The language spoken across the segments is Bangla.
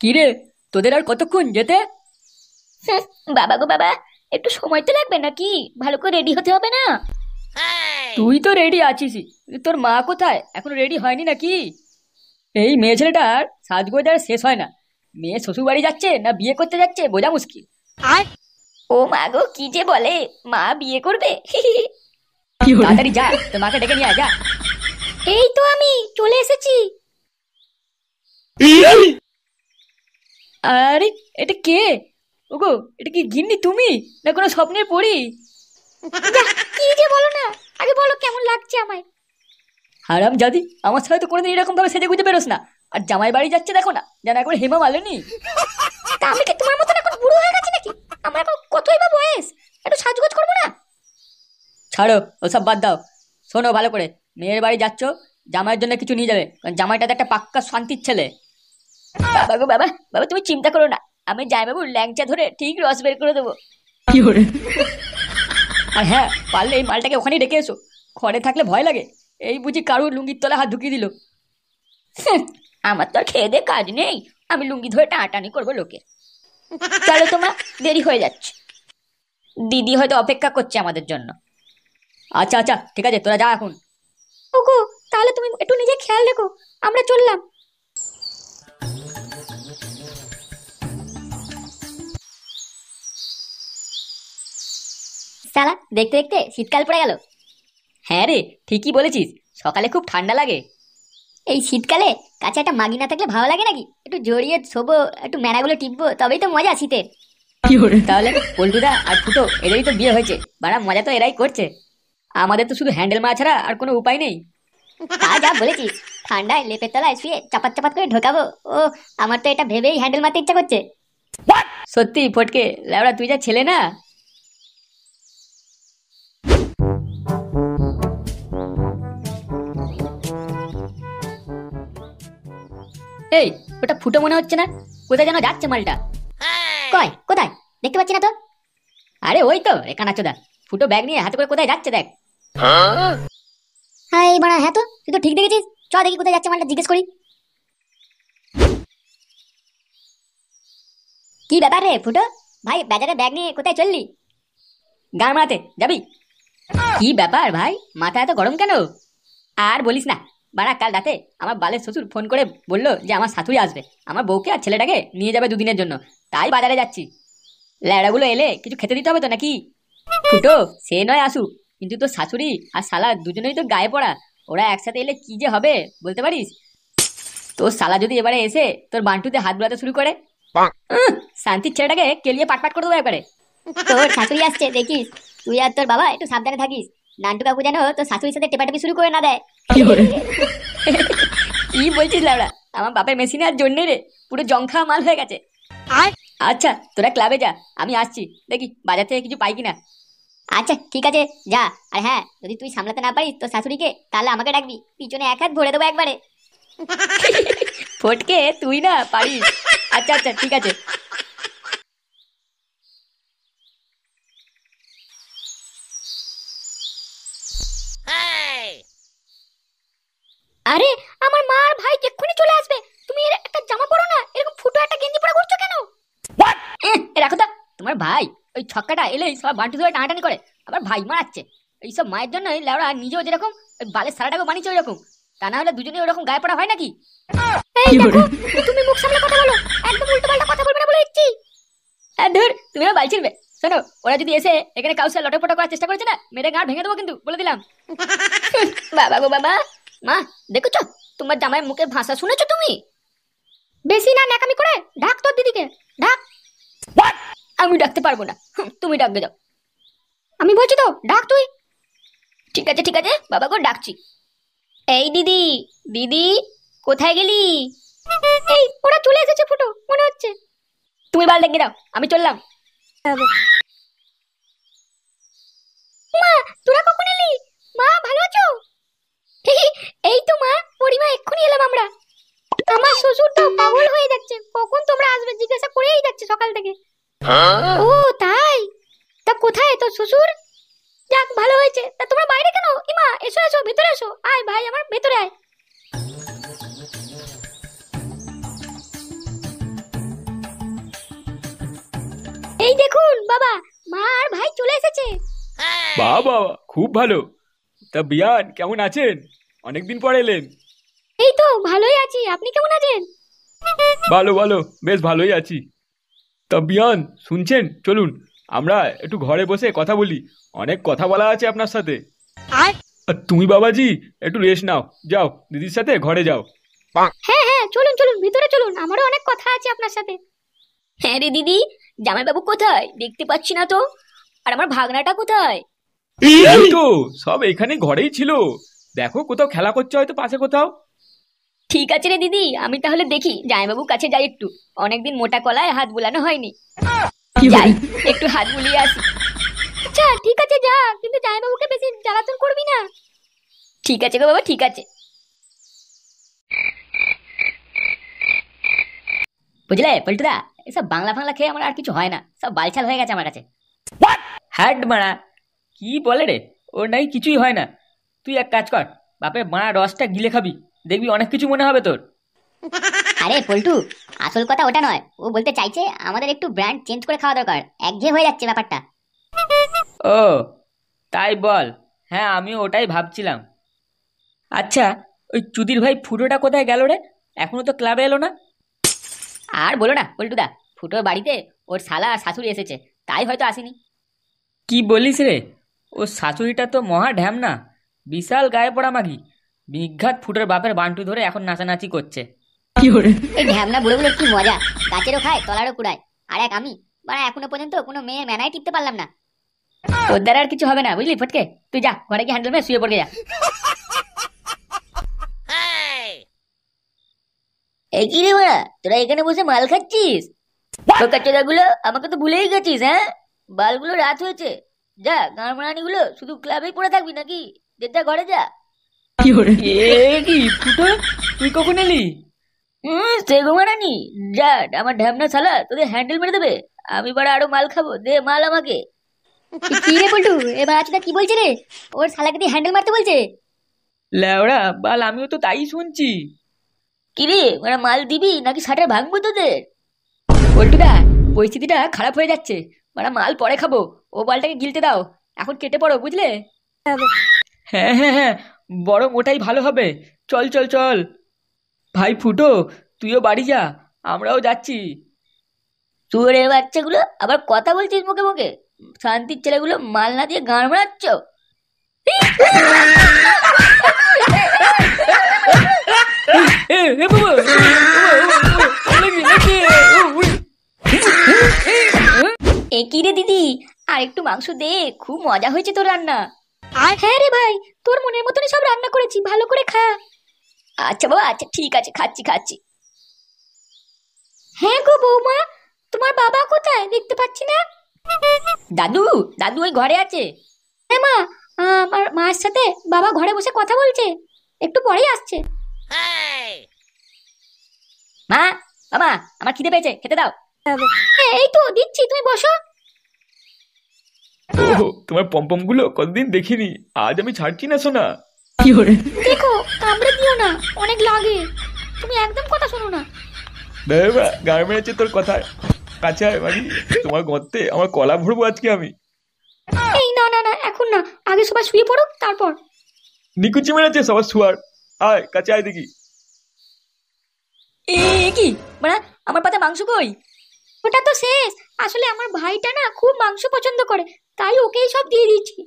কি রে, তোদের আর কতক্ষণ যেতে? হুঁ, বাবা গো বাবা, একটু সময় তো লাগবে নাকি? ভালো করে রেডি হতে হবে না? তুই তো রেডি আছিসই, কিন্তু তোর মা কোথায়? এখনো রেডি হয়নি নাকি? এই মেয়ে ছেলেটার সাজগোজ আর শেষ হয় না। মেয়ে শ্বশুর বাড়ি যাচ্ছে না বিয়ে করতে যাচ্ছে বোঝা মুশকিল। ও মা গো, কি যে বলে! মা বিয়ে করবে? তাড়াতাড়ি যা, তোর মাকে ডেকে নিয়ে আয়, যা। এই তো আমি চলে এসেছি। আরে, এটা কে? ওগো, এটা কি গিন্নি তুমি, না কোনো স্বপ্নের পরি? যা, কি যে বলো না! আগে বলো কেমন লাগছে আমায়। হারাম জাদি, আমার সাথে তো কোনোদিন এরকম ভাবে সেজে গুজে বেরোস না। আর জামাই বাড়ি যাচ্ছে দেখো না, যেন একবার হেমা মালিনী। তা আমি কি তোমার মতন এখন বুড়ো হয়ে গেছি নাকি? আমার এখন কতই বা বয়স, একটু সাজগোজ করবো না? ছাড়ো, ওসব বাদ দাও। শোনো ভালো করে, মেয়ের বাড়ি যাচ্ছ, জামাইয়ের জন্য কিছু নিয়ে যাবে, কারণ জামাইটা তো একটা পাক্কা শান্তির ছেলে। বাবা গো বাবা, বাবা তুমি চিন্তা করো না, আমি জামাইবাবুর ল্যাংচা ধরে ঠিক রস বের করে দেবো। আর হ্যাঁ, পারলে এই মালটাকে ওখানেই রেখে এসো। ঘরে থাকলে ভয় লাগে। এই বুঝি কারুর লুঙ্গির তলায় হাত ঢুকিয়ে দিল। হুঁ, আমার তো আর খেয়ে দে কাজ নেই, আমি লুঙ্গি ধরে টানাটানি করবো লোকে। চলো তোমার, দেরি হয়ে যাচ্ছে। দিদি হয়তো অপেক্ষা করছে আমাদের জন্য। আচ্ছা আচ্ছা, ঠিক আছে, তোরা যা এখন। ওগো, তাহলে তুমি একটু নিজে খেয়াল রেখো, আমরা চললাম। সালা, দেখতে দেখতে শীতকাল পড়ে গেল। হ্যাঁ রে, ঠিকই বলেছিস। সকালে খুব ঠান্ডা লাগে। এই শীতকালে কাছে একটা মাগি না থাকলে ভালো লাগে নাকি? একটু জড়িয়ে শোবো, একটু মেনাগুলো টিপবো, তবেই তো মজা শীতের। তাহলে পল্টুদা আর ফুটো এদেরই তো বিয়ে হয়েছে, বাড়া মজা তো এরাই করছে। আমাদের তো শুধু হ্যান্ডেল মারা ছাড়া আর কোনো উপায় নেই। তা যা বলেছিস, ঠান্ডায় লেপের তলায় শুয়ে চাপাত চাপাত করে ঢোকাবো। ও, আমার তো এটা ভেবেই হ্যান্ডেল মারতে ইচ্ছা করছে। সত্যি ফটকে, লেওড়া তুই যা ছেলে না। এই, ওটা ফুটো মনে হচ্ছে না? কোথায় যেন যাচ্ছে মালটা। কয় কোথায়? দেখতে পাচ্ছি না তো। আরে ওই তো রে কানাচোদা, ফুটো ব্যাগ নিয়ে হাতে করে কোথায় যাচ্ছে দেখ। হ্যাঁ এই বাড়া, হ্যাঁ তো তুই তো ঠিক দেখেছিস। চ দেখি কোথায় যাচ্ছে মালটা, জিজ্ঞেস করি। কি ব্যাপার রে ফুটো ভাই, বাজারে ব্যাগ নিয়ে কোথায় চললি? গান মারাতে যাবি? কি ব্যাপার ভাই, মাথা এত গরম কেন? আর বলিস না, বাড়া কাল রাতে আমার বালের শ্বশুর ফোন করে বললো যে আমার শাশুড়ি আসবে, আমার বউকে আর ছেলেটাকে নিয়ে যাবে দুদিনের জন্য। তাই বাজারে যাচ্ছি। ল্যাড়াগুলো এলে কিছু খেতে দিতে হবে তো নাকি? ফুটো সে নয় আসুক, কিন্তু তোর শাশুড়ি আর শালা দুজনেই তো গায়ে পড়া। ওরা একসাথে এলে কি যে হবে বলতে পারিস? তোর শালা যদি এবারে এসে তোর বান্টুতে হাত বুলাতে শুরু করে, শান্তির ছেলেটাকে কেলিয়ে পাটপাট করে দেবো একবারে। তোর শাশুড়ি আসছে দেখিস, তুই আর তোর বাবা একটু সাবধানে থাকিস। নান্টু কাকু যেন তোর শাশুড়ির সাথে টেপাটেপি শুরু করে না দেয়। কি বলছিস লাউড়া, আমার বাপের মেশিনে আর জন্যে রে, পুরো জংখা মাল হয়ে গেছে। আচ্ছা তোরা ক্লাবে যা, আমি আসছি, দেখি বাজার থেকে কিছু পাই কিনা। আচ্ছা ঠিক আছে, যা। আর হ্যাঁ, যদি তুই সামলাতে না পারিস তোর শাশুড়িকে, তাহলে আমাকে ডাকবি, পিছনে এক হাত ভরে দেবো একবারে। ফটকে তুই না পারিস। আচ্ছা আচ্ছা ঠিক আছে। আরে, আমার মা আর ভাই এক্ষুনি চলে আসবে। তুমি এর একটা জামা পরো না, এরকম ফুটো একটা গেঞ্জি পরে ঘুরছো কেন? রাখো তো, তোমার ভাই ওই ছক্কাটা এলেই সব বান্টু ধরে টানাটানি করে, আবার ভাই মারাচ্ছে। এইসব মায়ের জন্য লেওড়া নিজেও যেরকম ওই বালের সারাটাকে বানিয়েছে ওই রকম। তা না হলে দুজনে ওরকম গায়ে পড়া হয় নাকি? এই দেখো, তুমি মুখ সামলে কথা বলো, একদম উল্টোপাল্টা কথা বলবে না বলে দিচ্ছি। হ্যাঁ ধুর, তুমি বাল ছিড়বে। শোনো, ওরা যদি এসে এখানে কাউকে লটপট করার চেষ্টা করেছে না, মেরে গাঁট ভেঙে দেবো কিন্তু, বলে দিলাম। বাবা গো বাবা, মা দেখেছো তোমার জামাইয়ের মুখে ভাষা শুনেছো তুমি? বেশি না ন্যাকামি করে ডাক তোর দিদিকে, ডাক। আমি ডাকতে পারবো না, তুমি ডাকবে যাও। আমি বলছি তো, ডাক তুই। ঠিক আছে বাবা গো, ডাকছি। এই দিদি, দিদি কোথায় গেলি? এই ওরা চলে এসেছে ফুটো মনে হচ্ছে। তুমি বাল ডেকে দাও, আমি চললাম। মা, তোরা কখন এলি? মা ভালো আছো? এই তো মা, পরিমা এক্ষুনি এলাম আমরা। আমার শ্বশুর তো পাগল হয়ে যাচ্ছে, কখন তোমরা আসবে জিজ্ঞাসা করেই যাচ্ছে সকাল থেকে। ও তাই? তা কোথায় তোর শ্বশুর? যাক ভালো হয়েছে। তা তোমরা বাইরে কেন? ইমা এসো এসো, ভেতরে এসো। আয় ভাই আমার, ভেতরে আয়। এই দেখুন বাবা, মা আর ভাই চলে এসেছে। বাবা, খুব ভালো। তা বিয়ান কেমন আছেন? অনেকদিন পর এলেন। এই তো ভালোই আছি, আপনি কেমন আছেন? ভালো ভালো, বেশ ভালোই আছি। তা বিয়ান শুনছেন, চলুন আমরা একটু ঘরে বসে কথা বলি, অনেক কথা বলা আছে আপনার সাথে। আর তুমি বাবাজি একটু রেস্ট নাও, যাও দিদির সাথে ঘরে যাও। হ্যাঁ হ্যাঁ, চলুন চলুন, ভিতরে চলুন, আমারও অনেক কথা আছে আপনার সাথে। হ্যাঁ রে দিদি, জামাইবাবু কোথায় দেখতে পাচ্ছি না তো। আর আমার ভাগনাটা কোথায়? এই তো সব এখানে ঘরেই ছিল, দেখো কোথাও খেলা করছে হয়তো পাশে কোথাও। ঠিক আছে রে দিদি, আমি তাহলে দেখি জামাইবাবুর কাছে যাই একটু। অনেকদিন মোটা কলায় হাত বুলানো হয়নি, যাই একটু হাত বুলিয়ে আসি। আচ্ছা ঠিক আছে যা, কিন্তু জামাইবাবুকে বেশি জ্বালাতন করবি না। ঠিক আছে গো বাবা, ঠিক আছে। বুঝলে পল্টুদা, এসব বাংলা ফাংলা খেয়ে আমার আর কিছু হয় না, সব বালছাল হয়ে গেছে আমার কাছে। হ্যাট মারা, কি বলে রে, ওর নাই কিছুই হয় না। তুই এক কাজ কর, বাপের মারা রসটা গিলে খাবি, দেখবি অনেক কিছু মনে হবে তোর। আরে পল্টু, আসল কথা ওটা নয়। ও বলতে চাইছে আমাদের একটু ব্র্যান্ড চেঞ্জ করে খাওয়া দরকার, একঘেয়ে হয়ে যাচ্ছে ব্যাপারটা। ও তাই বল, হ্যাঁ আমিও ওটাই ভাবছিলাম। আচ্ছা, ওই চুদির ভাই ফুটোটা কোথায় গেল রে? এখনো তো ক্লাবে এলো না। আর বলো না পল্টুদা, ফুটোর বাড়িতে ওর শালা আর শাশুড়ি এসেছে, তাই হয়তো আসেনি। কি বলিস রে, ও শাশুড়িটা তো মহা ঢ্যামনা, বিশাল গায়ে পড়া মাগি। বিঘাত ফুটোর বাপের বান্টু ধরে এখন নাচানাচি করছে। এই ঢ্যামনা বুড়োগুলোর কি মজা, গাছেরও খায় তলারও কুড়ায়। আর এক আমি, মানে এখনো পর্যন্ত কোনো মেয়ে মেনায় টিপতে পারলাম না। ওর দ্বারা আর কিছু হবে না, বুঝলি ফটকে, তুই যা ঘরে গিয়ে হ্যান্ডেল মেরে শুয়ে পড়ে যা। এই কি রে বড়া, তোরা এখানে বসে মাল খাচ্ছিস? গুলো আমাকে তো ভুলেই গেছিস। হ্যাঁ, বালগুলো রাত হয়েছে, যা গানমারানি গুলো শুধু ক্লাবেই পড়ে থাকবি নাকি? যা ঘরে যা। এ কি ফুটো, তুই কখন এলি? সে ঘুমারানি, যা, আমার ঢ্যামনা শালা তোদের হ্যান্ডেল মেরে দেবে। আমি বড় আরো মাল খাবো, দে মাল আমাকে। কি রে পল্টু, এবার আচ্ছা কি বলছে রে? ওর শালাকে দিয়ে হ্যান্ডেল মারতে বলছে? লেওড়া বাল, আমিও তো তাই শুনছি। কি রে, ওরা মাল দিবি নাকি শাটার ভাঙবো তোদের? পল্টুদা, পরিস্থিতিটা খারাপ হয়ে যাচ্ছে, ওরা মাল পরে খাবো, ও বালটাকে গিলতে দাও, এখন কেটে পড়ো বুঝলে। হ্যাঁ হ্যাঁ হ্যাঁ, বরং ওটাই ভালো হবে। চল চল চল ভাই ফুটো, তুইও বাড়ি যা, আমরাও যাচ্ছি। শুয়োরের বাচ্চাগুলো আবার কথা বলছিস মুখে মুখে, শান্তির ছেলেগুলো মাল না দিয়ে গান মারাচ্ছ। একই রে দিদি, আর একটু মাংস দে, খুব মজা হয়েছে তোর রান্না। আর হ্যাঁ রে ভাই, তোর মনের মতনই সব রান্না করেছি, ভালো করে খা। আচ্ছা বাবা, আচ্ছা ঠিক আছে, খাচ্ছি খাচ্ছি। হ্যাঁ গো বৌমা, তোমার বাবা কোথায় দেখতে পাচ্ছি না? দাদু, দাদু ওই ঘরে আছে। হ্যাঁ মা, আমার মায়ের সাথে বাবা ঘরে বসে কথা বলছে, একটু পরেই আসছে। মা, বাবা, আমার খিদে পেয়েছে, খেতে দাও। হ্যাঁ এই তো দিচ্ছি, তুমি বসো। ও, তোমার পম্পম গুলো কতদিন দেখিনি, আজ আমি ছাড়ছি না সোনা। দেখো কামড়ে দিও না, অনেক লাগে, তুমি একদম কথা শোনো না। দেবা গায়ে মেরেছে তোর কথায়, কাছে আয় বাড়ি, তোমার গর্তে আমার কলা ভরবো আজকে আমি। এই না না না, এখন না, আগে সবাই শুয়ে পড়ো তারপর। নিকুচি মেরেছে সবার শুয়ার, আয় কাছে আয় দেখি। এ কি মানে, আমার পাতে মাংস কই? ওটা তো শেষ, আসলে আমার ভাইটা না খুব মাংস পছন্দ করে, তাই ওকেই সব দিয়ে দিয়েছি।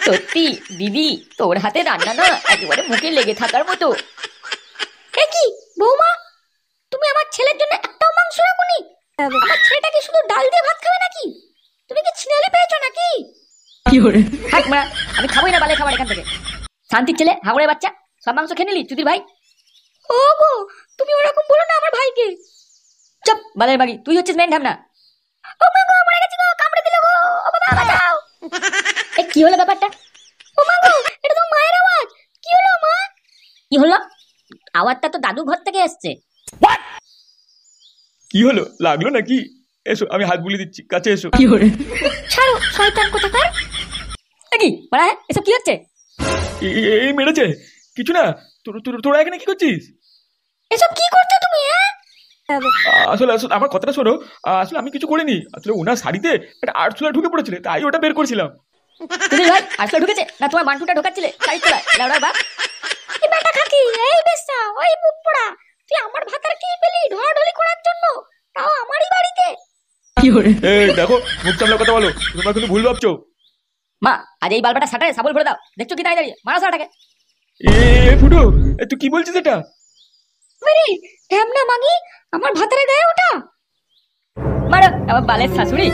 সত্যি দিদি, তোর হাতে রান্না না একেবারে মুখে লেগে থাকার মতো। এ কি বৌমা, তুমি আমার ছেলের জন্য একটাও মাংস রাখোনি? আমার ছেলেটা কি শুধু ডাল দিয়ে ভাত খাবে নাকি? তুমি কি ছিনালি পেয়েছো নাকি? থাক মা, আমি খাবোই না বালে খাবার এখান থেকে। শান্তির ছেলে, হাগুড়ের বাচ্চা, সব মাংস খেয়ে নিলি চুদির ভাই। ও গো, তুমি ওরকম বলো না আমার ভাইকে। চুপ বালের বাড়ি, তুই হচ্ছিস মেন ঢামনা। ও মা গো, মরে গেছি গো, কামড়ে দিল গো, ও বাবা বাঁচাও। এ কি হলো ব্যাপারটা? ও মা গো, এটা তো মায়ের আওয়াজ। কি হলো মা? কি হলো? আওয়াজটা তো দাদু ঘর থেকে এসছে। কি হলো, লাগলো নাকি? এসো আমি হাত বুলিয়ে দিচ্ছি, কাছে এসো। ছাড়ো শয়তান কোথাকার। কি মানে, এসব কি হচ্ছে? এই মেরেছে, কিছু না। তোরা এখানে কি করছিস? এসব কি করছো তুমি? হ্যাঁ আসলে আসলে আমার কথাটা শোনো। আসলে আমি কিছু করিনি, আসলে ওনার শাড়িতে একটা আর্টসোলা ঢুকে পড়েছিল, তাই ওটা বের করছিলাম। চুদির ভাই আসলে ঢুকেছে না তোমার মান্টুটা ঢোকাচ্ছিলে শাড়ি তোলা লেওড়ার বাপ? এই বেটা খাকি, এই বেশ্যা, ওই মুখ পোড়া, তুই আমার ভাতার কি পেলি ঢলাঢলি করার জন্য, তাও আমারই বাড়িতে? এই দেখো, মুখ সামলে কথা বলো, তোমরা কিন্তু ভুল ভাবছো। মা আজ এই বালবাটা সাটারে সাবল ভরে দাও, দেখছো কি দাঁড়িয়ে দাঁড়িয়ে মারা সাটাকে। ফুটো, তুই কি বলছিস এটা? বেরি ঢ্যামনা মাগি, আমার ভাতারে গায়ে ওঠা। মারো আমার বালের শাশুড়ি।